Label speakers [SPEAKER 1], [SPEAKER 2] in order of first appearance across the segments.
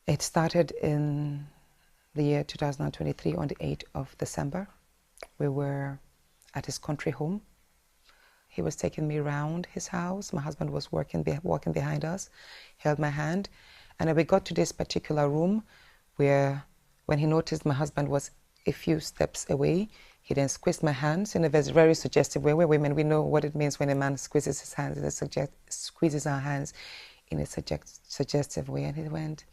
[SPEAKER 1] It started in the year 2023 on the 8th of December. We were at his country home. He was taking me around his house. My husband was walking behind us, held my hand. And then we got to this particular room where when he noticed my husband was a few steps away, he then squeezed my hands in a very suggestive way. We're women, we know what it means when a man squeezes his hands, squeezes our hands in a suggestive way. And he went,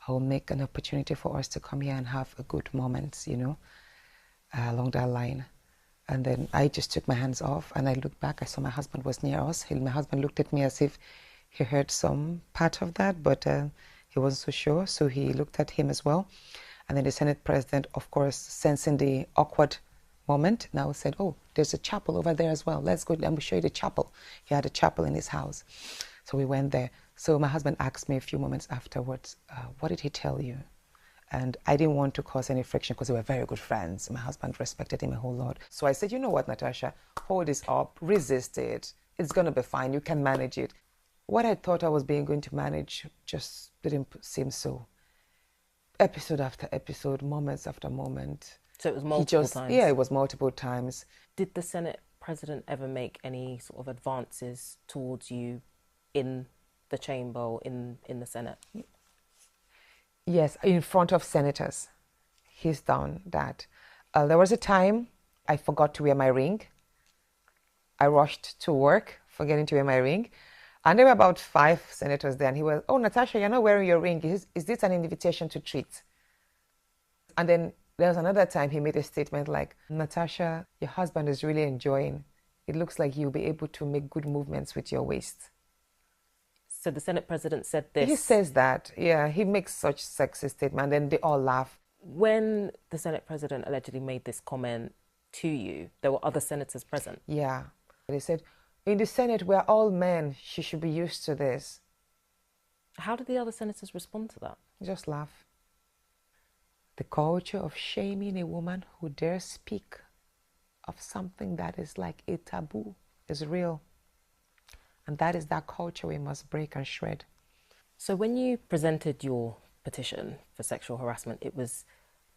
[SPEAKER 1] I'll make an opportunity for us to come here and have a good moment, along that line. And then I just took my hands off and I looked back. I saw my husband was near us. My husband looked at me as if he heard some part of that, but he wasn't so sure. So he looked at him as well. And then the Senate president, of course, sensing the awkward moment, now said, oh, there's a chapel over there as well. Let's go, let me show you the chapel. He had a chapel in his house. So we went there. So my husband asked me a few moments afterwards, what did he tell you? And I didn't want to cause any friction because we were very good friends. My husband respected him a whole lot. So I said, you know what, Natasha, hold this up, resist it. It's going to be fine. You can manage it. What I thought I was going to manage just didn't seem so. Episode after episode, moments after moment.
[SPEAKER 2] So it was multiple times?
[SPEAKER 1] Yeah, it was multiple times.
[SPEAKER 2] Did the Senate president ever make any sort of advances towards you in the chamber or in the Senate?
[SPEAKER 1] Yes, in front of senators. He's done that. There was a time I forgot to wear my ring. I rushed to work, forgetting to wear my ring. And there were about 5 senators there. And he was, oh, Natasha, you're not wearing your ring. Is this an invitation to treat? And then there was another time he made a statement like, Natasha, your husband is really enjoying. It looks like you'll be able to make good movements with your waist.
[SPEAKER 2] So the Senate president said this?
[SPEAKER 1] He says that, yeah. He makes such sexy statements, and then they all laugh.
[SPEAKER 2] When the Senate president allegedly made this comment to you, there were other senators present?
[SPEAKER 1] Yeah. They said, in the Senate, we're all men. She should be used to this.
[SPEAKER 2] How did the other senators respond to that?
[SPEAKER 1] Just laugh. The culture of shaming a woman who dares speak of something that is like a taboo is real. And that is that culture we must break and shred.
[SPEAKER 2] So when you presented your petition for sexual harassment, it was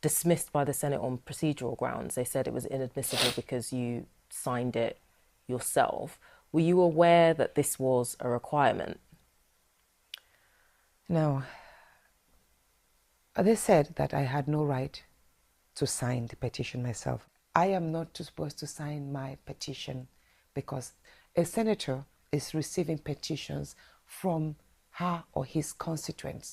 [SPEAKER 2] dismissed by the Senate on procedural grounds. They said it was inadmissible because you signed it yourself. Were you aware that this was a requirement?
[SPEAKER 1] No. They said that I had no right to sign the petition myself. I am not supposed to sign my petition because a senator is receiving petitions from her or his constituents.